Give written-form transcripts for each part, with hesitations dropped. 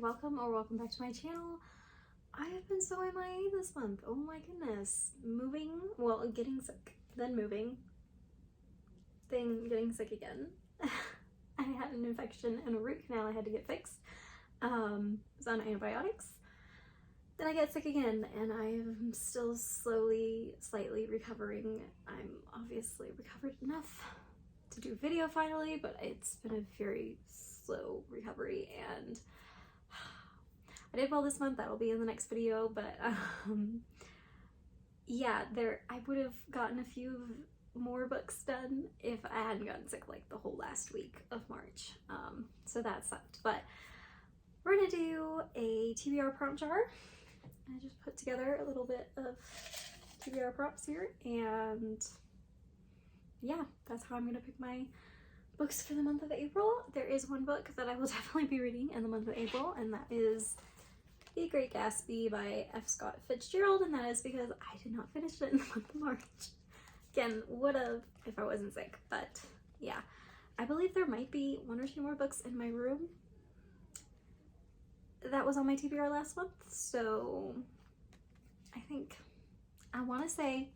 welcome or welcome back to my channel. I have been so MIA this month. Oh my goodness. Moving, well, getting sick, then moving, then getting sick again. I had an infection and a root canal I had to get fixed. I was on antibiotics. Then I get sick again and I'm still slowly, slightly recovering. I'm obviously recovered enough to do video finally, but it's been a very slow recovery, and I did well this month. That'll be in the next video, but yeah, I would have gotten a few more books done if I hadn't gotten sick like the whole last week of March. So that sucked, but we're gonna do a TBR prompt jar. I just put together a little bit of TBR prompts here, and yeah, that's how I'm gonna pick my books for the month of April. There is one book that I will definitely be reading in the month of April, and that is The Great Gatsby by F. Scott Fitzgerald, and that is because I did not finish it in the month of March. Again, would have if I wasn't sick, but yeah. I believe there might be one or two more books in my room that was on my TBR last month, so I want to say,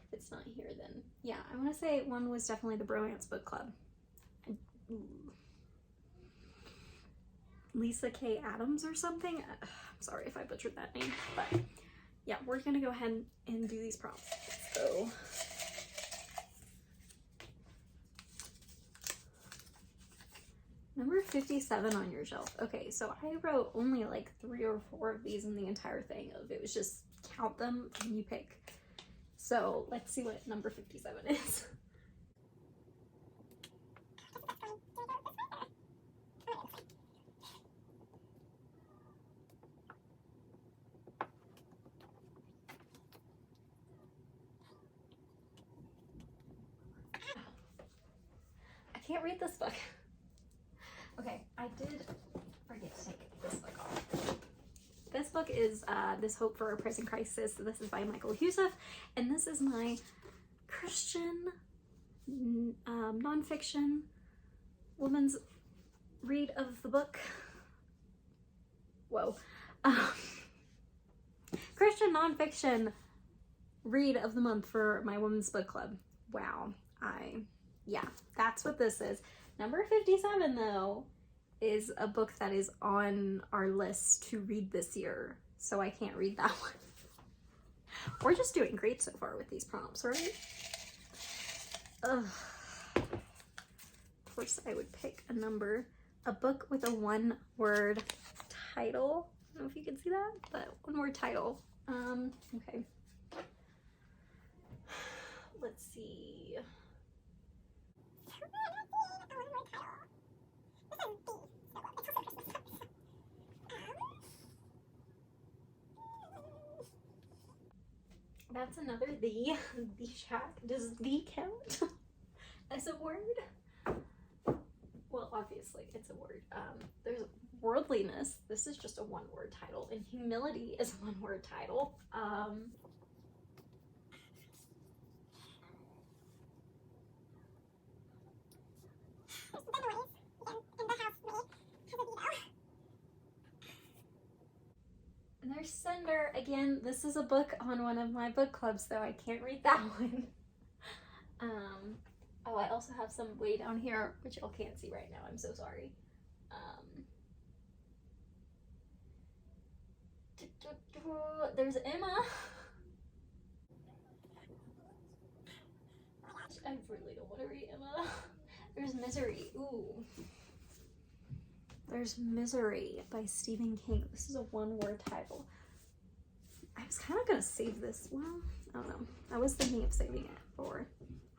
if it's not here then, yeah, I want to say one was definitely the Bromance Book Club. Lisa K. Adams or something. I'm sorry if I butchered that name, but yeah, we're gonna go ahead and do these prompts. So number 57 on your shelf. Okay, so I wrote only like 3 or 4 of these in the entire thing. It was just count them and you pick. So let's see what number 57 is. I can't read this book. Okay, I did forget to take this book off. This book is This Hope for a Present Crisis. This is by Michael Husef, and this is my Christian nonfiction woman's read of the book. Whoa. Christian nonfiction read of the month for my women's book club. Wow. Yeah, that's what this is. Number 57 though is a book that is on our list to read this year, so I can't read that one. We're just doing great so far with these prompts, right? Ugh. Of course I would pick a book with a 1-word title. I don't know if you can see that, but 1-word title. Okay. Let's see. That's another the shack. Does the count as a word? Well, obviously it's a word. There's worldliness. This is just a 1-word title, and humility is a 1-word title. And there's Cinder. Again, this is a book on one of my book clubs, so I can't read that one. Oh, I also have some way down here, which y'all can't see right now. I'm so sorry. There's Emma. I really don't want to read Emma. There's Misery. Ooh. There's Misery by Stephen King. This is a 1-word title. I was kind of gonna save this. Well, I don't know. I was thinking of saving it for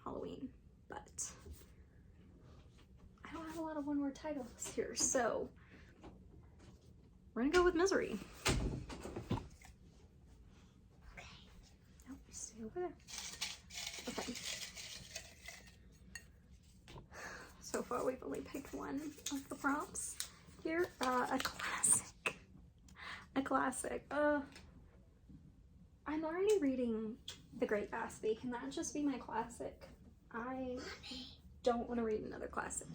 Halloween, but I don't have a lot of 1-word titles here, so we're gonna go with Misery. Okay. Nope, stay over there. Okay. So far, we've only picked one of the prompts here. A classic. I'm already reading The Great Gatsby. Can that just be my classic? I don't want to read another classic.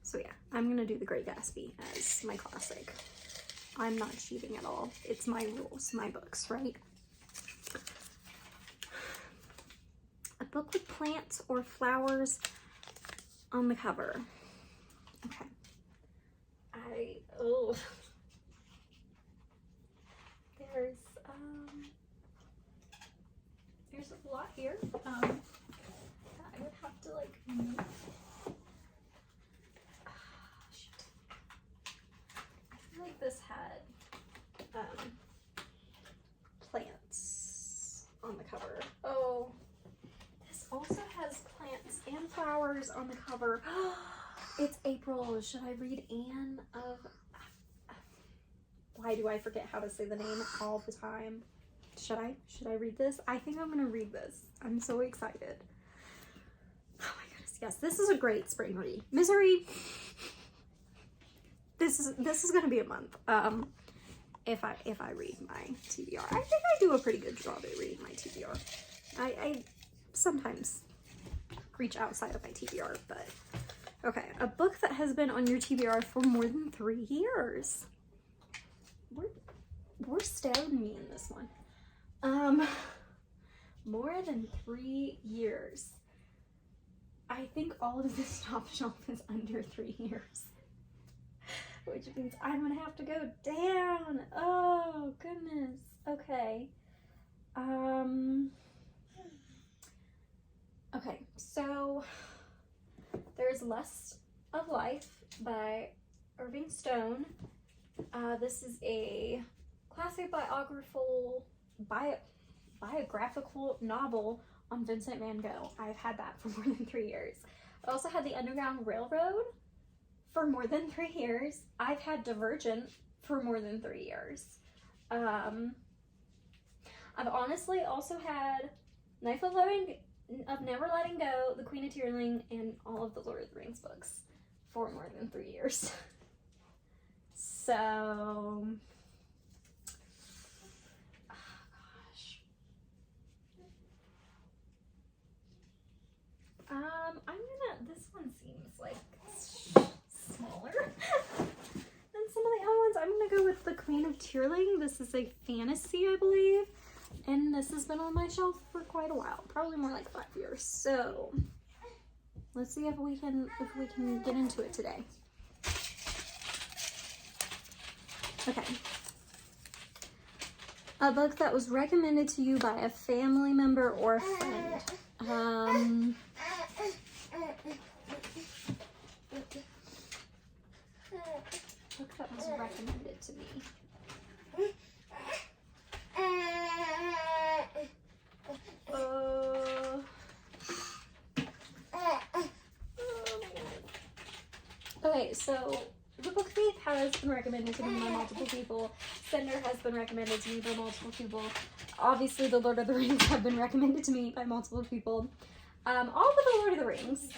So yeah, I'm gonna do The Great Gatsby as my classic. I'm not cheating at all. It's my rules, my books, right? A book with plants or flowers on the cover. Okay. Oh. There's a lot here. I would have to like move. Shoot. I feel like this had plants on the cover. Oh, this also has plants and flowers on the cover. It's April. Should I read Anne of... Why do I forget how to say the name all the time? Should I read this? I think I'm gonna read this. I'm so excited. Oh my goodness, yes, this is a great spring read. Misery. This is gonna be a month. If I read my TBR. I think I do a pretty good job at reading my TBR. I sometimes reach outside of my TBR, but okay. A book that has been on your TBR for more than 3 years. We're stabbing me in this one. More than 3 years. I think all of this top shelf is under 3 years. Which means I'm gonna have to go down. Oh goodness. Okay. Okay, so there's Lust of Life by Irving Stone. This is a classic biographical novel on Vincent Van Gogh. I've had that for more than 3 years. I also had The Underground Railroad for more than 3 years. I've had Divergent for more than 3 years. I've honestly also had Knife of Never Letting Go, The Queen of Tearling, and all of the Lord of the Rings books for more than 3 years. So, oh gosh. This one seems like smaller than some of the other ones. I'm gonna go with The Queen of Tearling. This is a fantasy, I believe. And this has been on my shelf for quite a while, probably more like 5 years. So let's see if we can get into it today. Okay. A book that was recommended to you by a family member or friend. Book that was recommended to me. Okay, so The Book Thief has been recommended to me by multiple people. Cinder has been recommended to me by multiple people. Obviously, The Lord of the Rings have been recommended to me by multiple people. All of The Lord of the Rings,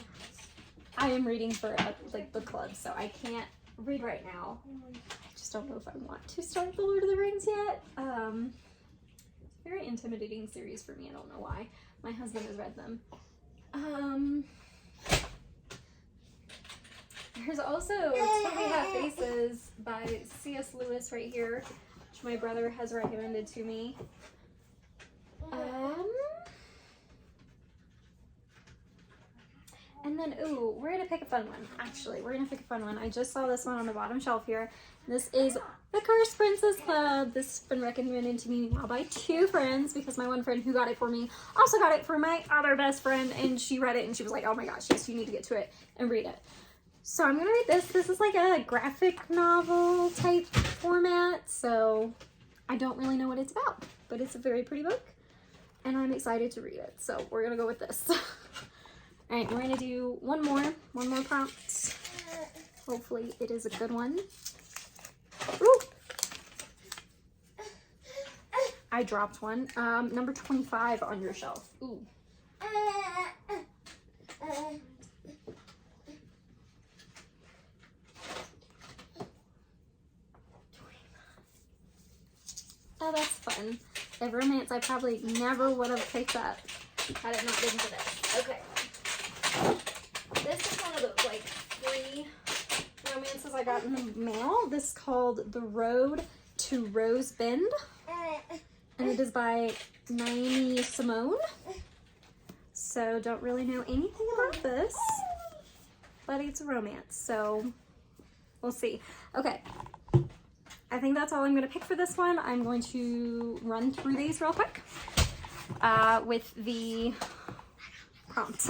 I am reading for a book club, so I can't read right now. I just don't know if I want to start The Lord of the Rings yet. Very intimidating series for me. I don't know why. My husband has read them. There's also Till We Have Faces by C.S. Lewis right here, which my brother has recommended to me. And then, ooh, we're gonna pick a fun one. Actually, we're gonna pick a fun one. I just saw this one on the bottom shelf here. This is The Cursed Princess Club. This has been recommended to me now by 2 friends because my one friend who got it for me also got it for my other best friend, and she read it and she was like, oh my gosh, yes, you need to get to it and read it. So I'm gonna read this. This is like a graphic novel type format, so I don't really know what it's about, but it's a very pretty book and I'm excited to read it. So we're gonna go with this. All right, we're gonna do one more prompt. Hopefully it is a good one. Ooh. I dropped one. Number 25 on your shelf. Ooh. Oh, that's fun. A romance I probably never would have picked up had it not been for this. Okay. This is one of the 3 romances I I got in the mail. This is called The Road to Rose Bend, and it is by Naomi Simone. So don't really know anything about this, but it's a romance, so we'll see. Okay, I think that's all I'm going to pick for this one. I'm going to run through these real quick with the prompts.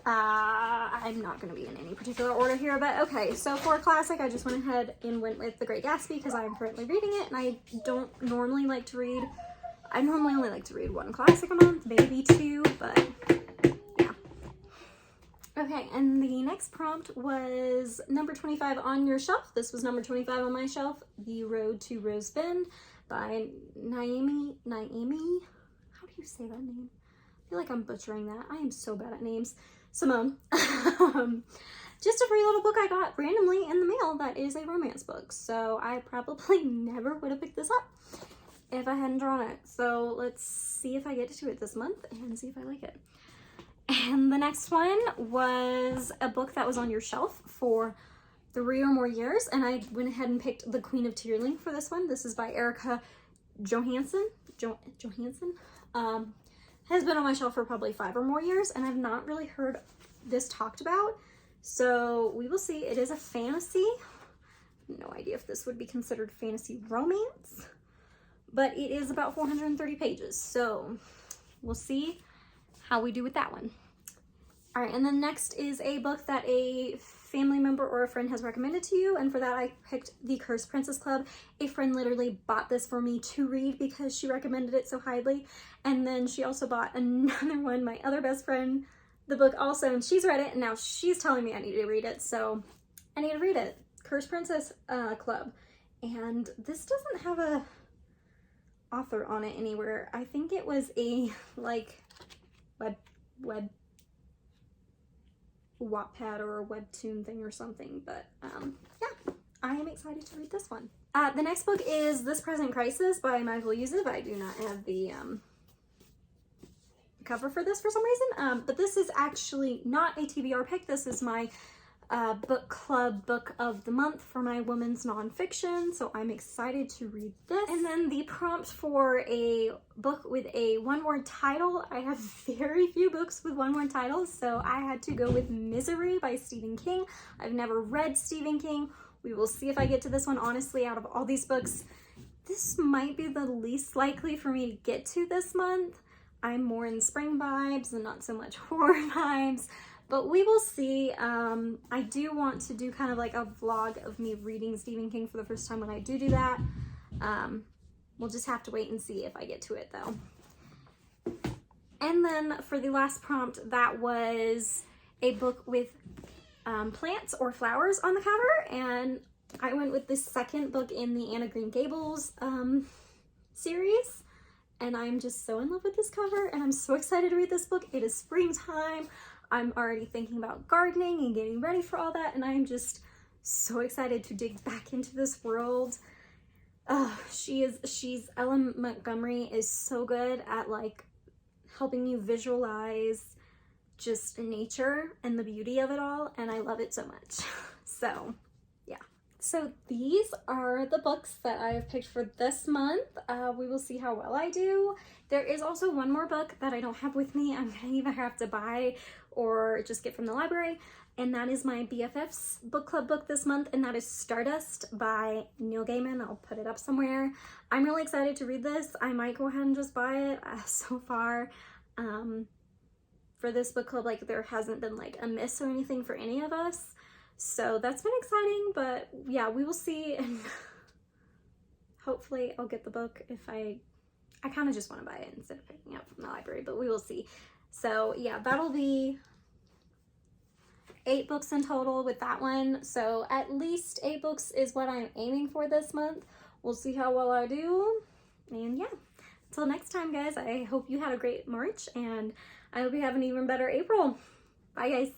I'm not going to be in any particular order here, but okay, so for a classic, I just went ahead and went with The Great Gatsby because I'm currently reading it, and I don't normally like to read, I normally only like to read one classic a month, maybe two, but yeah. Okay, and the next prompt was number 25 on your shelf. This was number 25 on my shelf, The Road to Rose Bend by Naomi, how do you say that name? I feel like I'm butchering that. I am so bad at names. Simone. Just a free little book I got randomly in the mail that is a romance book. So I probably never would have picked this up if I hadn't drawn it. So let's see if I get to it this month and see if I like it. And the next one was a book that was on your shelf for 3 or more years. And I went ahead and picked The Queen of Tearling for this one. This is by Erica Johansson. Johansson? Has been on my shelf for probably 5 or more years, and I've not really heard this talked about, so we will see. It is a fantasy. No idea if this would be considered fantasy romance, but it is about 430 pages, so we'll see how we do with that one. All right, and then next is a book that a family member or a friend has recommended to you, and for that I picked The Cursed Princess Club. A friend literally bought this for me to read because she recommended it so highly, and then she also bought another one, my other best friend, the book also, and she's read it, and now she's telling me I need to read it, so I need to read it. Cursed Princess Club. And this doesn't have a author on it anywhere. I think it was a like web Wattpad or a webtoon thing or something, but yeah, I am excited to read this one. The next book is This Present Crisis by Michael Yusuf. I do not have the cover for this for some reason, but this is actually not a TBR pick. This is my book club book of the month for my women's nonfiction, so I'm excited to read this. And then the prompt for a book with a one-word title. I have very few books with one-word titles, so I had to go with Misery by Stephen King. I've never read Stephen King. We will see if I get to this one. Honestly, out of all these books, this might be the least likely for me to get to this month. I'm more in spring vibes and not so much horror vibes. But we will see. I do want to do kind of like a vlog of me reading Stephen King for the first time when I do that. We'll just have to wait and see if I get to it though. And then for the last prompt, that was a book with plants or flowers on the cover. And I went with the second book in the Anna Green Gables series. And I'm just so in love with this cover and I'm so excited to read this book. It is springtime. I'm already thinking about gardening and getting ready for all that, and I'm just so excited to dig back into this world. Ellen Montgomery is so good at like helping you visualize just nature and the beauty of it all, and I love it so much. So yeah. So these are the books that I have picked for this month. We will see how well I do. There is also one more book that I don't have with me. I'm gonna either have to buy or just get from the library, and that is my BFF's book club book this month, and that is Stardust by Neil Gaiman. I'll put it up somewhere. I'm really excited to read this. I might go ahead and just buy it. So far, for this book club, like there hasn't been like a miss or anything for any of us. So that's been exciting, but yeah, we will see, and hopefully I'll get the book if I kind of just want to buy it instead of picking it up from the library, but we will see. So yeah, that'll be 8 books in total with that one. So at least 8 books is what I'm aiming for this month. We'll see how well I do. And yeah, until next time, guys, I hope you had a great March, and I hope you have an even better April. Bye, guys.